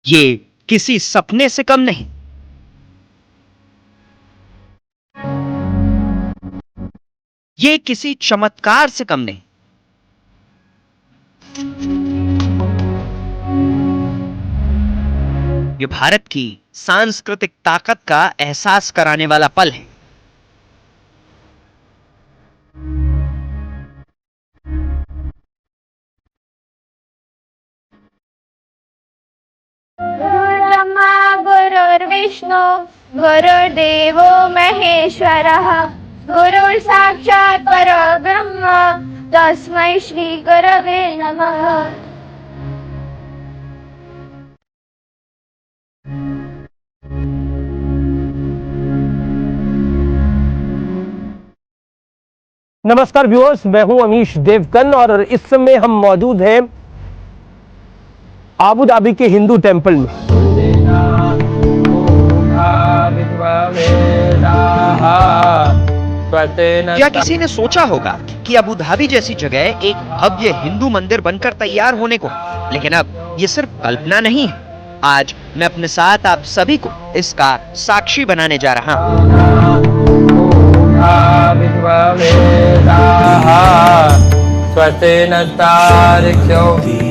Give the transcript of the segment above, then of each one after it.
ये किसी सपने से कम नहीं, ये किसी चमत्कार से कम नहीं। ये भारत की सांस्कृतिक ताकत का एहसास कराने वाला पल है। गुरुर्ब्रह्मा गुरुर्विष्णु गुरुर्देवो महेश्वरः गुरुर्साक्षात् परब्रह्म तस्मै श्री गुरवे नमः। नमस्कार व्यूअर्स, मैं हूं अमीश देवकन और इस समय हम मौजूद हैं आबू धाबी के हिंदू टेंपल में। क्या किसी ने सोचा होगा कि अबू धाबी जैसी जगह एक भव्य हिंदू मंदिर बनकर तैयार होने को? लेकिन अब ये सिर्फ कल्पना नहीं है। आज मैं अपने साथ आप सभी को इसका साक्षी बनाने जा रहा हूँ। स्वस्ति नस्तारिक्षो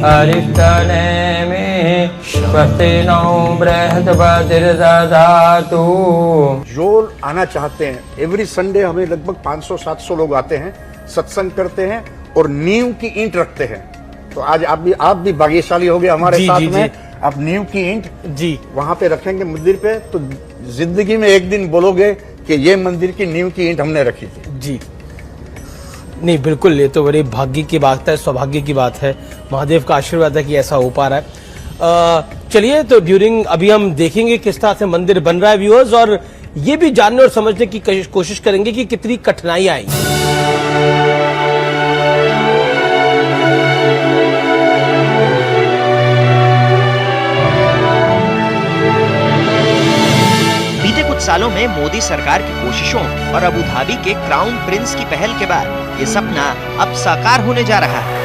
अरिष्टनेमि स्वस्ति नो बृहस्पतिर्दधातु। जो आना चाहते हैं, एवरी संडे हमें लगभग 500-700 लोग आते हैं, सत्संग करते हैं और नींव की ईंट रखते हैं। तो आज आप भी भाग्यशाली हो गए हमारे साथ में। आप नींव की ईंट जी वहां पे रखेंगे मंदिर पे, तो जिंदगी में एक दिन बोलोगे कि ये मंदिर की नींव की ईंट हमने रखी थी। जी नहीं, बिल्कुल, ये तो बड़े भाग्य की बात है, सौभाग्य की बात है। महादेव का आशीर्वाद है कि ऐसा हो पा रहा है। चलिए, तो ड्यूरिंग अभी हम देखेंगे किस तरह से मंदिर बन रहा है व्यूअर्स, और ये भी जानने और समझने की कोशिश करेंगे कि कितनी कठिनाई आई। बीते कुछ सालों में मोदी सरकार की कोशिशों और अबू धाबी के क्राउन प्रिंस की पहल के बाद ये सपना अब साकार होने जा रहा है।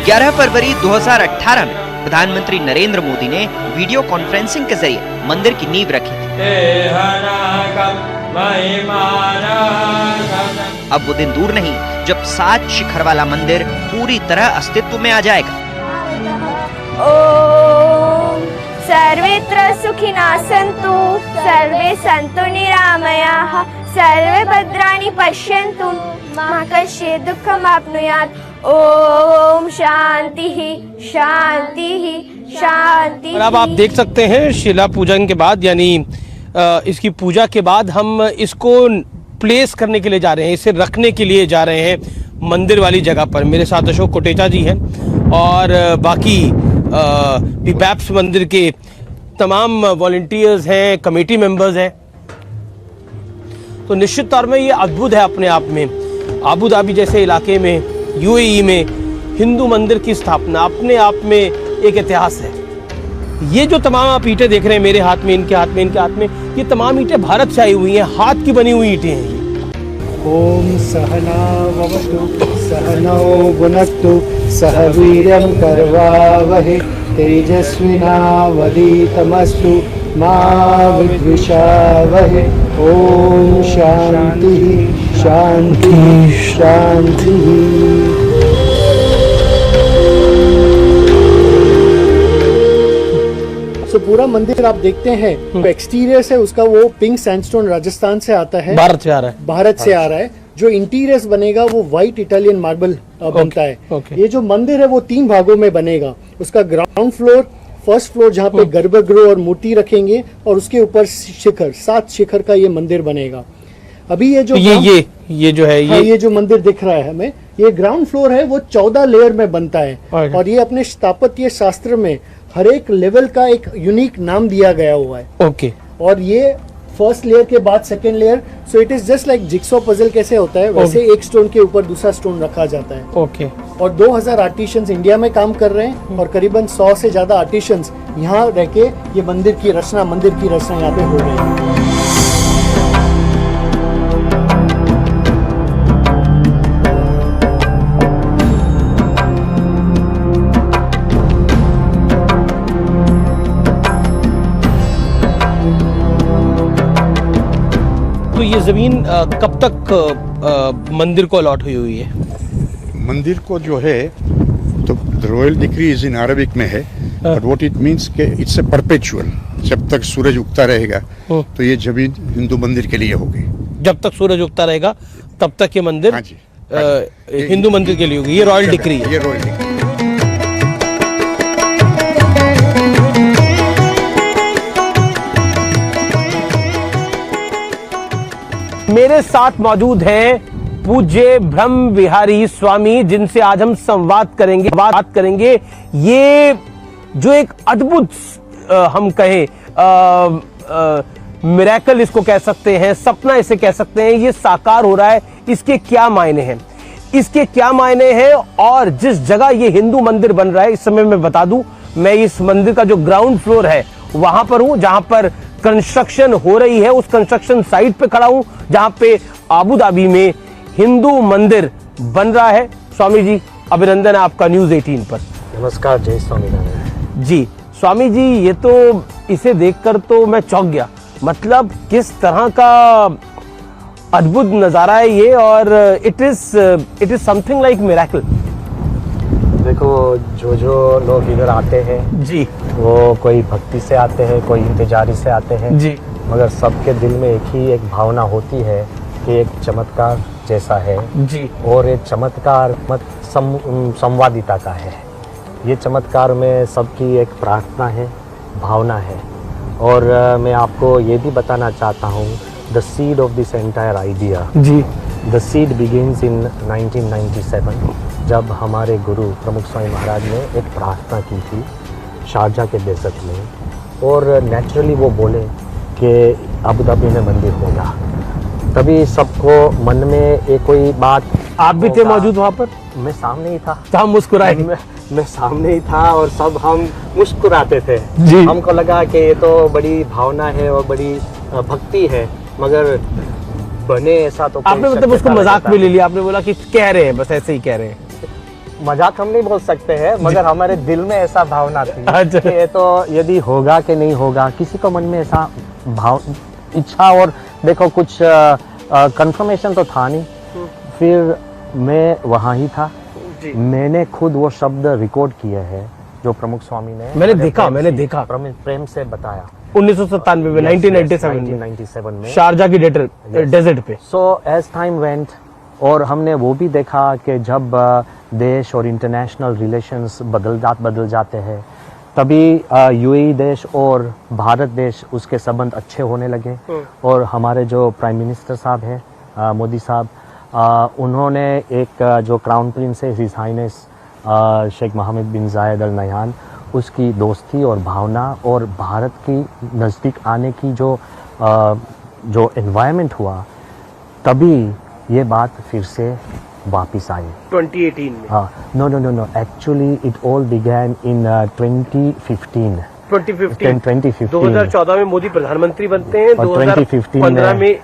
ग्यारह फरवरी 2018 में प्रधानमंत्री नरेंद्र मोदी ने वीडियो कॉन्फ्रेंसिंग के जरिए मंदिर की नींव रखी थी। अब वो दिन दूर नहीं जब 7 शिखर वाला मंदिर पूरी तरह अस्तित्व में आ जाएगा। ओम सर्वेत्र सुखिनः सन्तु सर्वे सन्तु निरामयाः सर्वे भद्राणि पश्यन्तु मा कश्चित् दुःखमाप्नुयात्। ओम शांति शांति शांति। और अब आप देख सकते हैं शिला पूजन के बाद, यानी इसकी पूजा के बाद हम इसको प्लेस करने के लिए जा रहे हैं, इसे रखने के लिए जा रहे हैं मंदिर वाली जगह पर। मेरे साथ अशोक कोटेचा जी हैं और बाकी पीपैप्स मंदिर के तमाम वॉलंटियर्स हैं, कमेटी मेंबर्स हैं। तो निश्चित तौर में ये अद्भुत है अपने आप में। आबू धाबी जैसे इलाके में, यूएई में हिंदू मंदिर की स्थापना अपने आप में एक इतिहास है। ये जो तमाम आप ईंटें देख रहे हैं मेरे हाथ में, इनके हाथ में, इनके हाथ में, ये तमाम ईंटें भारत से आई हुई हैं, हाथ की बनी हुई ईंटें हैं ये। ओम सहना भवतु सहनौ भुनक्तु सह वीर्यं करवावहै तेजस्विनावधीतमस्तु मा विद्विषावहै। ओम शांति शांति शांति। तो पूरा मंदिर आप देखते हैं, तो एक्सटीरियर है उसका वो पिंक सैंडस्टोन राजस्थान से आता है, भारत से आ रहा है। भारत से आ रहा है। जो इंटीरियर्स बनेगा वो व्हाइट इटालियन मार्बल बनता है। ये जो मंदिर है वो 3 भागों में बनेगा। उसका ग्राउंड फ्लोर, फर्स्ट फ्लोर जहाँ पे गर्भगृह और मूर्ति रखेंगे, और उसके ऊपर शिखर, 7 शिखर का ये मंदिर बनेगा। अभी ये जो ये जो है ये जो मंदिर दिख रहा है हमें, ये ग्राउंड फ्लोर है, वो 14 लेयर में बनता है। और ये अपने स्थापत्य शास्त्र में हर एक लेवल का एक यूनिक नाम दिया गया हुआ है। ओके। और ये फर्स्ट लेयर के बाद second layer, so it is just like jigsaw puzzle कैसे होता है वैसे एक स्टोन के ऊपर दूसरा स्टोन रखा जाता है। ओके। और 2000 आर्टिशियंस इंडिया में काम कर रहे हैं और करीबन 100 से ज्यादा आर्टिशियंस यहाँ रह के ये मंदिर की रचना यहाँ पे हो रही है। ये जमीन कब तक मंदिर को अलॉट हुई है? मंदिर को जो है तो royal decree is in Arabic में है, बट व्हाट इट मींस के इट्स ए परपेचुअल, जब तक सूरज उगता रहेगा तो ये जमीन हिंदू मंदिर के लिए होगी। जब तक सूरज उगता रहेगा तब तक ये मंदिर हाँ जी, हिंदू मंदिर के लिए होगी। ये रॉयल डिक्री है। ये रॉयल डिक्री। मेरे साथ मौजूद हैं पूज्य ब्रह्म विहारी स्वामी, जिनसे आज हम संवाद करेंगे, बात करेंगे। ये जो एक अद्भुत हम कहें मिरेकल इसको कह सकते हैं, सपना इसे कह सकते हैं, ये साकार हो रहा है, इसके क्या मायने हैं, इसके क्या मायने हैं। और जिस जगह ये हिंदू मंदिर बन रहा है, इस समय मैं बता दूं, मैं इस मंदिर का जो ग्राउंड फ्लोर है वहां पर हूं, जहां पर कंस्ट्रक्शन हो रही है। उस कंस्ट्रक्शन साइट पे खड़ा हूं जहां पे आबू धाबी में हिंदू मंदिर बन रहा है। स्वामी जी, अभिनंदन है आपका न्यूज़ 18 पर। नमस्कार, जय स्वामीनारायण जी। स्वामी जी, ये तो इसे देखकर तो मैं चौंक गया। मतलब किस तरह का अद्भुत नजारा है ये, और it is something like miracle. देखो, जो लोग इधर आते हैं जी, वो कोई भक्ति से आते हैं, कोई इंतजारी से आते हैं जी, मगर सबके दिल में एक भावना होती है कि एक चमत्कार जैसा है जी, और ये चमत्कार संवादिता का है। ये चमत्कार में सबकी एक प्रार्थना है, भावना है। और मैं आपको ये भी बताना चाहता हूँ, the seed of this entire idea, जी, द सीड बिगिंस इन 1997, जब हमारे गुरु प्रमुख स्वामी महाराज ने एक प्रार्थना की थी शारजा के डेजर्ट में, और नेचुरली वो बोले कि अबू धाबी में मंदिर होगा। तभी सबको मन में एक कोई बात। आप भी थे मौजूद वहां पर? मैं सामने ही था। तो हम मुस्कुराए? मैं सामने ही था और सब हम मुस्कुराते थे जी। हमको लगा कि ये तो बड़ी भावना है और बड़ी भक्ति है, मगर बने ऐसा तो आपने मतलब उसको मजाक में ले लिया, आपने बोला कि कह रहे हैं, बस ऐसे ही कह रहे हैं। मजाक हम नहीं बोल सकते हैं, मगर हमारे दिल में ऐसा भावना थी अच्छा। कि ये तो यदि होगा कि नहीं होगा, किसी को मन में ऐसा भाव इच्छा। और देखो, कुछ कंफर्मेशन तो था नहीं। फिर मैं वहाँ ही था, मैंने खुद वो शब्द रिकॉर्ड किए हैं जो प्रमुख स्वामी ने मैंने देखा प्रेम से बताया 1997 में, 1997 में शारजा की डेजर्ट पे। सो एज टाइम वेंट, और हमने वो भी देखा कि जब देश और इंटरनेशनल रिलेशंस बदल जाते हैं, तभी यूएई देश और भारत देश उसके संबंध अच्छे होने लगे। और हमारे जो प्राइम मिनिस्टर साहब हैं, मोदी साहब, उन्होंने एक जो क्राउन प्रिंस है, हिज हाइनेस शेख मोहम्मद बिन जायद अल नहयान, उसकी दोस्ती और भावना और भारत की नज़दीक आने की जो एनवायरनमेंट हुआ, तभी ये बात फिर से वापिस आई 2018 में। हाँ, no, actually it all began in 2015। 2014 में मोदी प्रधानमंत्री बनते हैं, 2015 में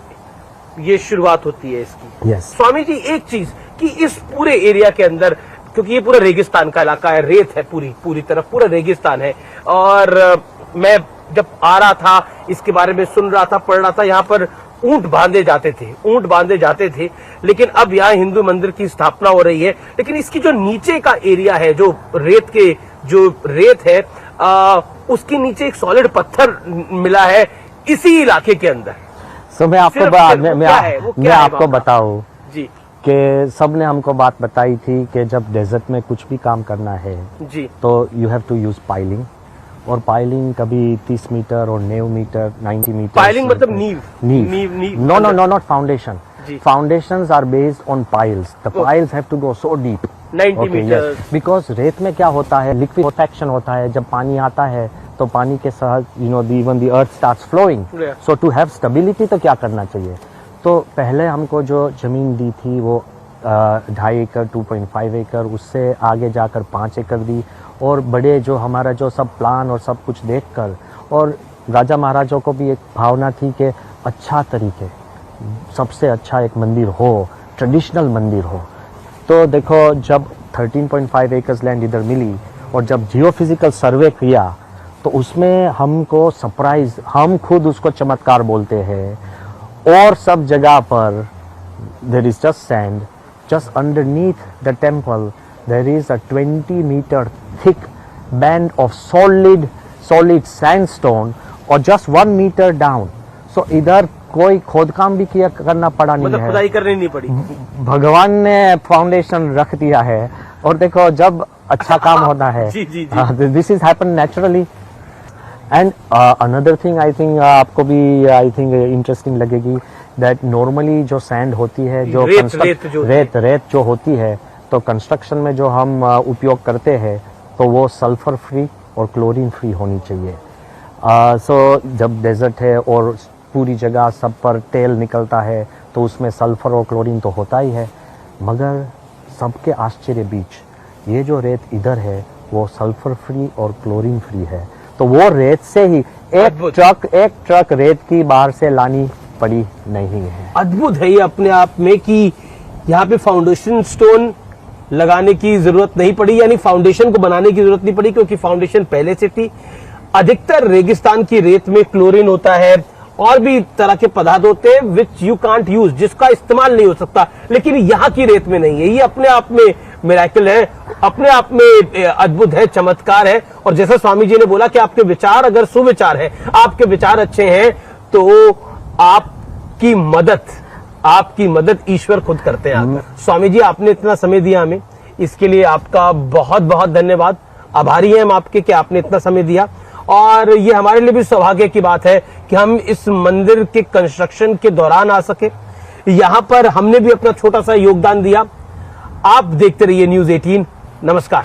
ये शुरुआत होती है इसकी। Yes. स्वामी जी, एक चीज कि इस पूरे एरिया के अंदर, क्योंकि ये पूरा रेगिस्तान का इलाका है, रेत है, पूरी तरफ पूरा रेगिस्तान है, और मैं जब आ रहा था, इसके बारे में सुन रहा था, पढ़ रहा था, यहाँ पर ऊंट बांधे जाते थे, लेकिन अब यहाँ हिंदू मंदिर की स्थापना हो रही है। लेकिन इसकी जो नीचे का एरिया है, जो रेत है, उसके नीचे एक सॉलिड पत्थर मिला है इसी इलाके के अंदर। So, मैं आपको बताऊं जी कि सब ने हमको बात बताई थी कि जब डेजर्ट में कुछ भी काम करना है जी, तो you have to use piling. और पाइलिंग कभी 30 मीटर और 90 मीटर, 90 मीटर। पाइलिंग मतलब नींव? No, not foundation. Foundations are based on piles. The piles have to go so deep. 90 metre. Because रेत में क्या होता है, liquid protection होता है, जब पानी आता है तो पानी के साथ even the earth starts flowing. Yeah. So to have stability तो क्या करना चाहिए? तो पहले हमको जो जमीन दी थी वो 2.5 एकड़, 2.5 एकड़, उससे आगे जाकर 5 एकड़ दी। और बड़े जो हमारा जो सब प्लान और सब कुछ देखकर, और राजा महाराजों को भी एक भावना थी कि अच्छा तरीके, सबसे अच्छा एक मंदिर हो, ट्रेडिशनल मंदिर हो। तो देखो, जब 13.5 एकर्स लैंड इधर मिली और जब जियोफिजिकल सर्वे किया तो उसमें हमको सरप्राइज, हम खुद उसको चमत्कार बोलते हैं। और सब जगह पर there is just sand. Just underneath the temple there is a 20-meter thick band of solid sandstone, और just 1 meter down. So इधर कोई खोदकाम भी करना पड़ा नहीं है, खुदाई करनी नहीं पड़ी, भगवान ने फाउंडेशन रख दिया है। और देखो जब अच्छा काम होता है, this is happen naturally. And another thing I think आपको भी आई थिंक इंटरेस्टिंग लगेगी, दैट नॉर्मली जो सैंड होती है, जो रेत जो होती है, तो कंस्ट्रक्शन में जो हम उपयोग करते हैं तो वो सल्फर फ्री और क्लोरीन फ्री होनी चाहिए। सो जब डेजर्ट है और पूरी जगह सब पर तेल निकलता है तो उसमें सल्फर और क्लोरीन तो होता ही है, मगर सबके आश्चर्य बीच ये जो रेत इधर है वो सल्फर फ्री और क्लोरीन फ्री है। तो वो रेत से ही एक ट्रक रेत की बाहर से लानी पड़ी नहीं है। अद्भुत है ये अपने आप में कि यहाँ पे फाउंडेशन स्टोन लगाने की जरूरत नहीं पड़ी, यानी फाउंडेशन को बनाने की जरूरत नहीं पड़ी, क्योंकि फाउंडेशन पहले से थी। अधिकतर रेगिस्तान की रेत में क्लोरीन होता है और भी तरह के पदार्थ होते हैं विच यू कांट यूज, जिसका इस्तेमाल नहीं हो सकता, लेकिन यहाँ की रेत में नहीं है। ये अपने आप में मिरेकल है, अपने आप में अद्भुत है, चमत्कार है। और जैसा स्वामी जी ने बोला कि आपके विचार अगर सुविचार है, आपके विचार अच्छे हैं, तो आपकी मदद ईश्वर खुद करते हैं आकर। स्वामी जी आपने इतना समय दिया हमें, इसके लिए आपका बहुत बहुत धन्यवाद। आभारी हैं हम आपके कि आपने इतना समय दिया। और ये हमारे लिए भी सौभाग्य की बात है कि हम इस मंदिर के कंस्ट्रक्शन के दौरान आ सके, यहां पर हमने भी अपना छोटा सा योगदान दिया। आप देखते रहिए न्यूज़ 18। नमस्कार।